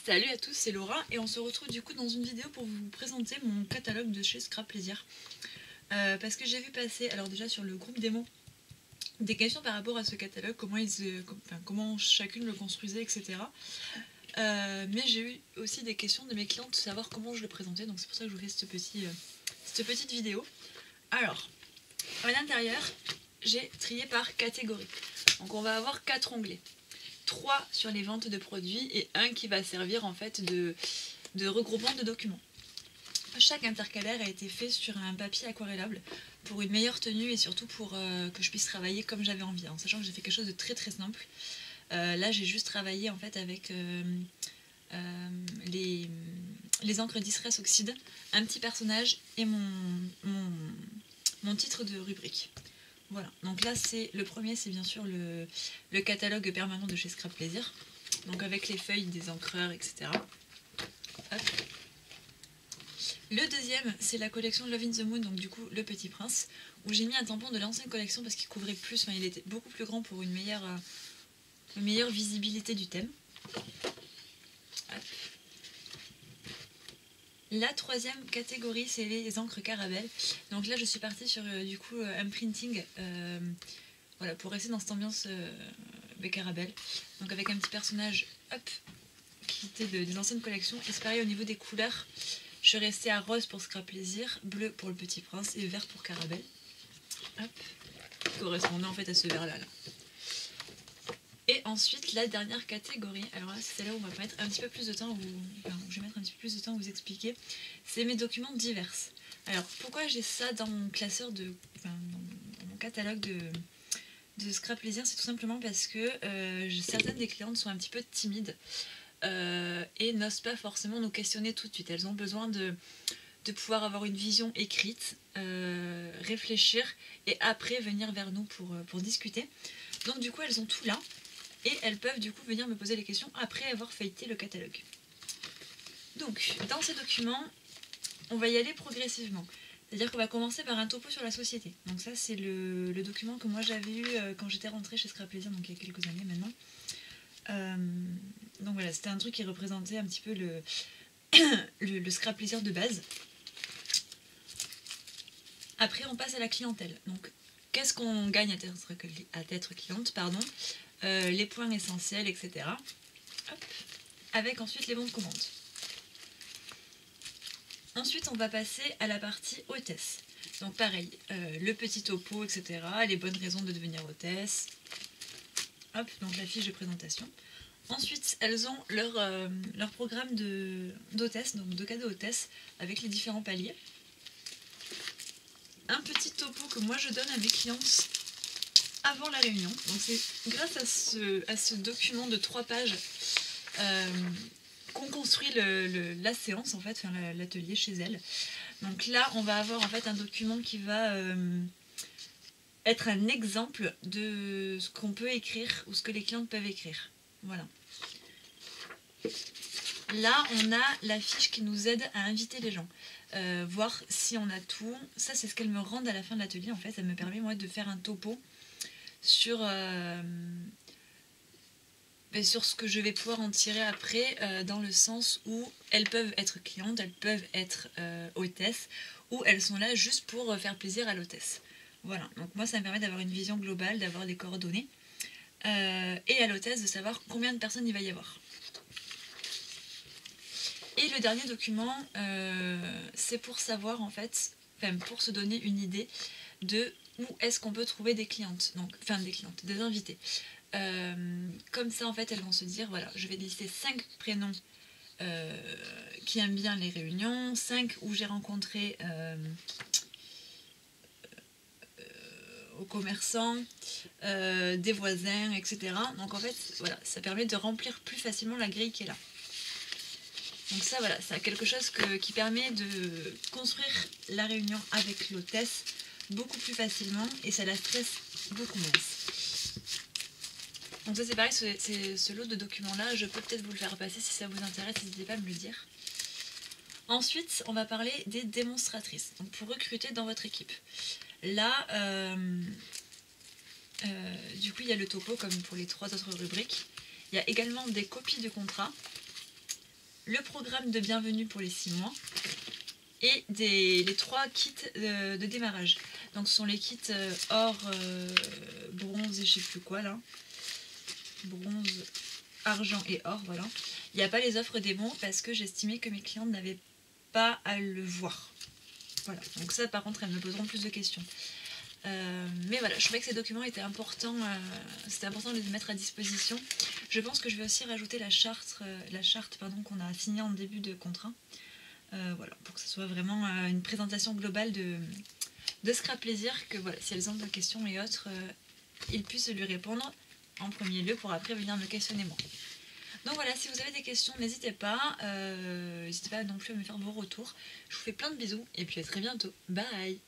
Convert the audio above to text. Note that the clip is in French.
Salut à tous, c'est Laura et on se retrouve du coup dans une vidéo pour vous présenter mon catalogue de chez Scrap Plaisir. Parce que j'ai vu passer, alors déjà sur le groupe démo, des questions par rapport à ce catalogue, comment chacune le construisait, etc. Mais j'ai eu aussi des questions de mes clientes de savoir comment je le présentais, donc c'est pour ça que je vous fais cette petite vidéo. Alors, à l'intérieur, j'ai trié par catégorie. Donc on va avoir 4 onglets. 3 sur les ventes de produits et un qui va servir en fait de regroupement de documents. Chaque intercalaire a été fait sur un papier aquarellable pour une meilleure tenue et surtout pour que je puisse travailler comme j'avais envie, en sachant que j'ai fait quelque chose de très très simple. Là j'ai juste travaillé en fait avec les encres Distress Oxide, un petit personnage et mon titre de rubrique. Voilà, donc là c'est le premier, c'est bien sûr le catalogue permanent de chez Scrap Plaisir, donc avec les feuilles des encreurs, etc. Hop. Le deuxième, c'est la collection Love in the Moon, donc du coup le Petit Prince, où j'ai mis un tampon de l'ancienne collection parce qu'il couvrait plus, enfin il était beaucoup plus grand pour une meilleure visibilité du thème. Hop. La troisième catégorie, c'est les encres Caramel. Donc là, je suis partie sur du coup un printing, voilà, pour rester dans cette ambiance Caramel. Donc avec un petit personnage, hop, qui était des anciennes collections. Et c'est pareil au niveau des couleurs. Je suis restée à rose pour Scrap Plaisir, bleu pour le Petit Prince et vert pour Caramel. Hop, qui correspondait en fait à ce vert-là. Là. Et ensuite, la dernière catégorie, alors là, c'est celle-là où on va mettre un petit peu plus de temps, je vais mettre un petit peu plus de temps à vous expliquer, c'est mes documents divers. Alors, pourquoi j'ai ça dans mon classeur dans mon catalogue de Scrap Plaisir, c'est tout simplement parce que certaines des clientes sont un petit peu timides et n'osent pas forcément nous questionner tout de suite. Elles ont besoin de pouvoir avoir une vision écrite, réfléchir et après venir vers nous pour discuter. Donc du coup, elles ont tout là. Et elles peuvent du coup venir me poser les questions après avoir feuilleté le catalogue. Donc, dans ces documents, on va y aller progressivement. C'est-à-dire qu'on va commencer par un topo sur la société. Donc ça, c'est le document que moi j'avais eu quand j'étais rentrée chez Scrap Plaisir, donc il y a quelques années maintenant. Donc voilà, c'était un truc qui représentait un petit peu le Scrap Plaisir de base. Après, on passe à la clientèle. Donc, qu'est-ce qu'on gagne à être cliente, pardon, les points essentiels, etc. Hop. Avec ensuite les bons de commande. Ensuite, on va passer à la partie hôtesse. Donc pareil, le petit topo, etc. Les bonnes raisons de devenir hôtesse. Hop, donc la fiche de présentation. Ensuite, elles ont leur programme d'hôtesse, donc de cadeau hôtesse, avec les différents paliers. Un petit topo que moi je donne à mes clientes avant la réunion. Donc c'est grâce à ce document de 3 pages qu'on construit la séance, en fait, enfin, l'atelier chez elle. Donc là, on va avoir en fait un document qui va être un exemple de ce qu'on peut écrire ou ce que les clientes peuvent écrire. Voilà. Là, on a la fiche qui nous aide à inviter les gens. Voir si on a tout. Ça, c'est ce qu'elles me rendent à la fin de l'atelier. En fait, ça me permet, moi, de faire un topo sur ce que je vais pouvoir en tirer après, dans le sens où elles peuvent être clientes, elles peuvent être hôtesses, ou elles sont là juste pour faire plaisir à l'hôtesse. Voilà, donc moi ça me permet d'avoir une vision globale, d'avoir des coordonnées, et à l'hôtesse de savoir combien de personnes il va y avoir. Et le dernier document, c'est pour savoir en fait, pour se donner une idée de où est-ce qu'on peut trouver des clientes, des invités. Comme ça en fait elles vont se dire, voilà, je vais lister 5 prénoms qui aiment bien les réunions, 5 où j'ai rencontré aux commerçants, des voisins, etc. Donc en fait, voilà, ça permet de remplir plus facilement la grille qui est là. Donc ça, voilà, c'est quelque chose qui permet de construire la réunion avec l'hôtesse beaucoup plus facilement et ça la stresse beaucoup moins. Donc ça c'est pareil, ce lot de documents là, je peux peut-être vous le faire passer si ça vous intéresse, n'hésitez pas à me le dire. Ensuite, on va parler des démonstratrices, donc pour recruter dans votre équipe. Là, du coup il y a le topo comme pour les 3 autres rubriques. Il y a également des copies de contrats. le programme de bienvenue pour les 6 mois et les 3 kits de démarrage. Donc ce sont les kits or, bronze et je sais plus quoi là. Bronze, argent et or, voilà. Il n'y a pas les offres des bons parce que j'estimais que mes clientes n'avaient pas à le voir. Voilà, donc ça par contre elles me poseront plus de questions. Mais voilà, je trouvais que ces documents étaient importants, c'était important de les mettre à disposition. Je pense que je vais aussi rajouter la charte qu'on a signée en début de contrat. Voilà, pour que ce soit vraiment une présentation globale de Scrap Plaisir, que voilà, si elles ont des questions et autres, ils puissent lui répondre en premier lieu pour après venir me questionner moi. Donc voilà, si vous avez des questions, n'hésitez pas non plus à me faire vos retours. Je vous fais plein de bisous et puis à très bientôt. Bye.